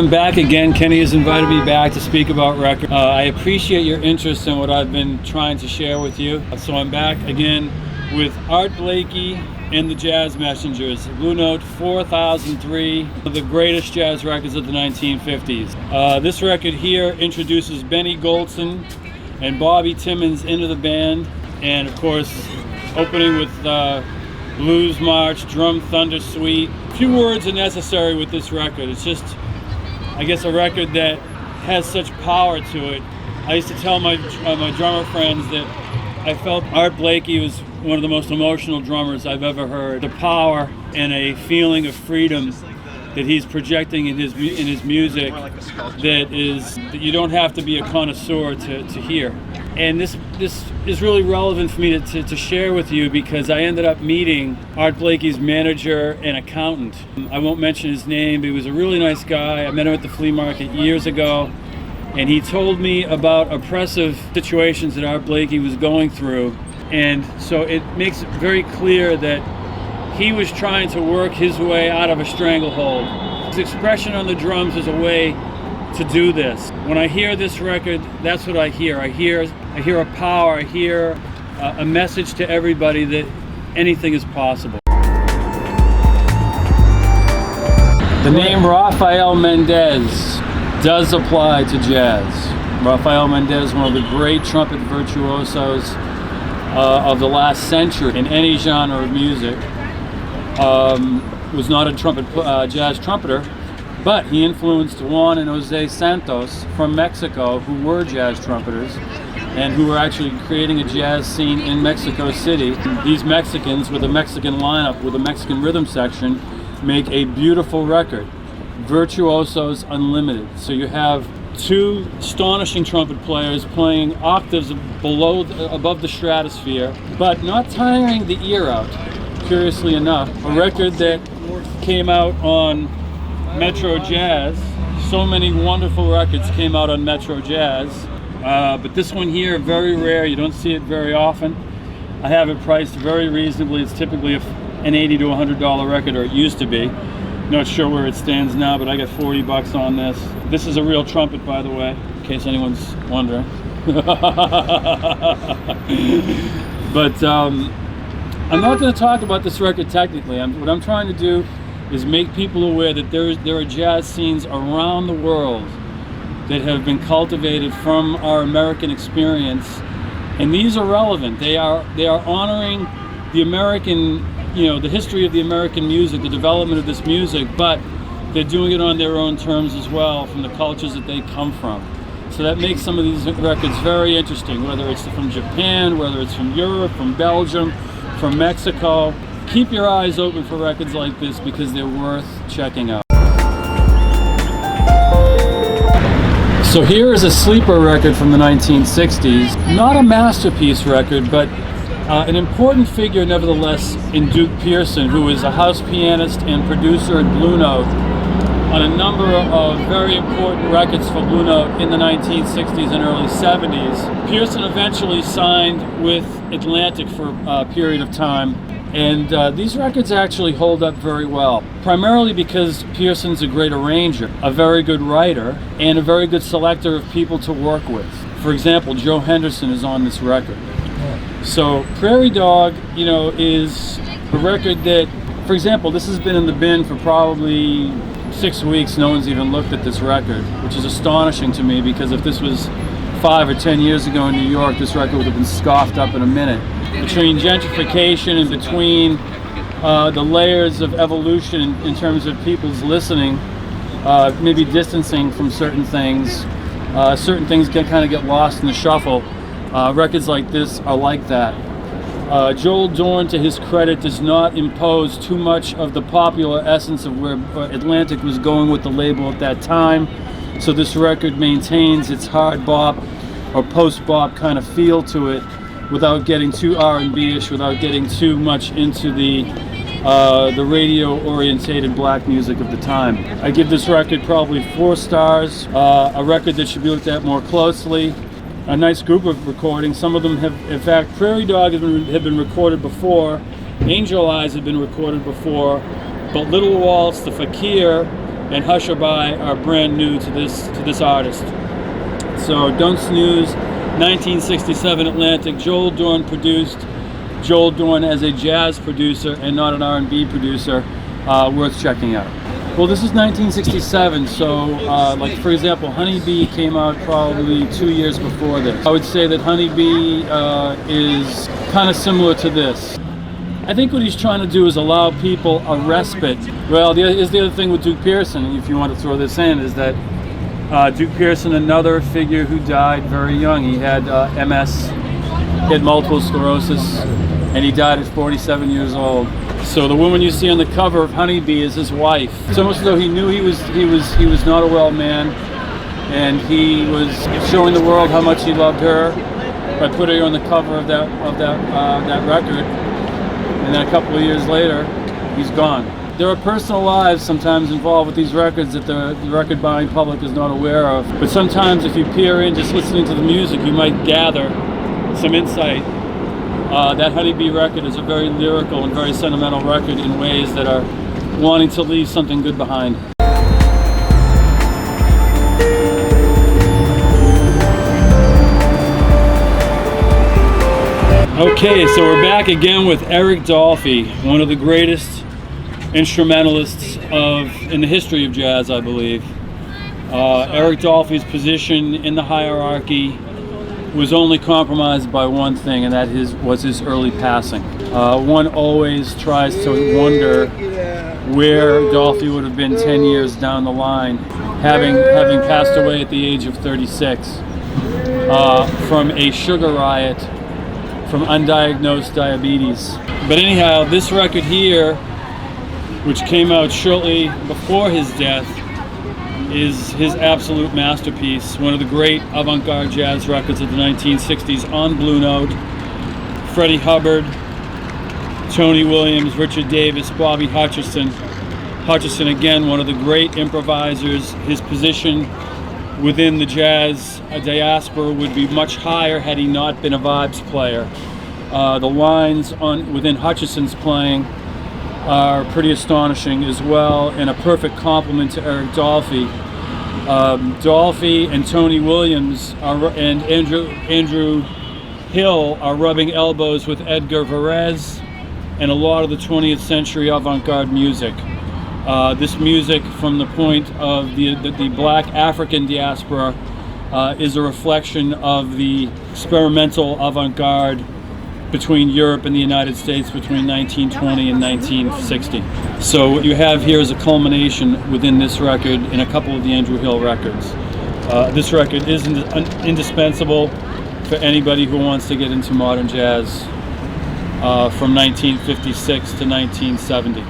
I'm back again. Kenny has invited me back to speak about records. I appreciate your interest in what I've been trying to share with you. So I'm back again with Art Blakey and the Jazz Messengers. Blue Note 4003, one of the greatest jazz records of the 1950s. This record here introduces Benny Golson and Bobby Timmons into the band, and of course opening with Blues March, Drum Thunder Suite. Few words are necessary with this record. It's just, I guess, a record that has such power to it. I used to tell my drummer friends that I felt Art Blakey was one of the most emotional drummers I've ever heard. The power and a feeling of freedom that he's projecting in his music that you don't have to be a connoisseur to hear. And this is really relevant for me to share with you because I ended up meeting Art Blakey's manager and accountant. I won't mention his name, but he was a really nice guy. I met him at the flea market years ago, and he told me about oppressive situations that Art Blakey was going through. And so it makes it very clear that he was trying to work his way out of a stranglehold. His expression on the drums is a way to do this. When I hear this record, that's what I hear. I hear a power, I hear a message to everybody that anything is possible. The name Rafael Mendez does apply to jazz. Rafael Mendez, one of the great trumpet virtuosos of the last century in any genre of music, was not a jazz trumpeter, but he influenced Juan and Jose Santos from Mexico, who were jazz trumpeters and who were actually creating a jazz scene in Mexico City. These Mexicans, with a Mexican lineup, with a Mexican rhythm section, make a beautiful record. Virtuosos Unlimited. So you have two astonishing trumpet players playing octaves above the stratosphere, but not tiring the ear out, curiously enough. A record that came out on Metro Jazz. So many wonderful records came out on Metro Jazz, but this one here, very rare. You don't see it very often. I have it priced very reasonably. It's typically an $80 to $100 record, or it used to be. Not sure where it stands now, but I got 40 bucks on this. This is a real trumpet, by the way, in case anyone's wondering. But I'm not going to talk about this record technically. What I'm trying to do is make people aware that there are jazz scenes around the world that have been cultivated from our American experience, and these are relevant. They are honoring the American, the history of the American music, the development of this music, but they're doing it on their own terms as well, from the cultures that they come from. So that makes some of these records very interesting, whether it's from Japan, whether it's from Europe, from Belgium, from Mexico. Keep your eyes open for records like this because they're worth checking out. So here is a sleeper record from the 1960s. Not a masterpiece record, but an important figure nevertheless in Duke Pearson, who is a house pianist and producer at Blue Note on a number of very important records for Blue Note in the 1960s and early 70s. Pearson eventually signed with Atlantic for a period of time, and these records actually hold up very well, primarily because Pearson's a great arranger, a very good writer, and a very good selector of people to work with. For example, Joe Henderson is on this record. So Prairie Dog, is a record that, for example, this has been in the bin for probably 6 weeks. No one's even looked at this record, which is astonishing to me because if this was 5 or 10 years ago in New York, this record would have been scoffed up in a minute. Between gentrification and between the layers of evolution in terms of people's listening, maybe distancing from certain things can kind of get lost in the shuffle. Records like this are like that. Joel Dorn, to his credit, does not impose too much of the popular essence of where Atlantic was going with the label at that time. So this record maintains its hard bop or post-bop kind of feel to it without getting too R&B-ish, without getting too much into the radio-orientated black music of the time. I give this record probably 4 stars, a record that should be looked at more closely. A nice group of recordings. Some of them have, in fact, Prairie Dog have been recorded before, Angel Eyes have been recorded before, but Little Waltz, The Fakir, and Hush or Bye are brand new to this artist. So Don't Snooze, 1967 Atlantic. Joel Dorn produced. Joel Dorn as a jazz producer and not an R&B producer, worth checking out. Well, this is 1967, so like for example, Honeybee came out probably 2 years before this. I would say that Honeybee is kind of similar to this. I think what he's trying to do is allow people a respite. Well, here's the other thing with Duke Pearson, if you want to throw this in, is that Duke Pearson, another figure who died very young. He had MS, he had multiple sclerosis, and he died at 47 years old. So the woman you see on the cover of Honeybee is his wife. It's almost as though he knew he was not a well man, and he was showing the world how much he loved her by putting her on the cover of that record. And then a couple of years later, he's gone. There are personal lives sometimes involved with these records that the record buying public is not aware of. But sometimes if you peer in just listening to the music, you might gather some insight. That Honeybee record is a very lyrical and very sentimental record in ways that are wanting to leave something good behind. Okay, so we're back again with Eric Dolphy, one of the greatest instrumentalists in the history of jazz, I believe. Eric Dolphy's position in the hierarchy was only compromised by one thing, and that was his early passing. One always tries to wonder where Dolphy would have been 10 years down the line, having passed away at the age of 36 from a sugar riot, from undiagnosed diabetes. But anyhow, this record here, which came out shortly before his death, is his absolute masterpiece, one of the great avant-garde jazz records of the 1960s on Blue Note. Freddie Hubbard, Tony Williams, Richard Davis, Bobby Hutcherson. Hutcherson, again, one of the great improvisers. His position within the jazz diaspora would be much higher had he not been a vibes player. The lines within Hutcherson's playing are pretty astonishing as well, and a perfect complement to Eric Dolphy. Dolphy and Tony Williams and Andrew Hill are rubbing elbows with Edgar Varese and a lot of the 20th century avant-garde music. This music, from the point of the black African diaspora, is a reflection of the experimental avant-garde between Europe and the United States between 1920 and 1960. So what you have here is a culmination within this record and a couple of the Andrew Hill records. This record is indispensable for anybody who wants to get into modern jazz from 1956 to 1970.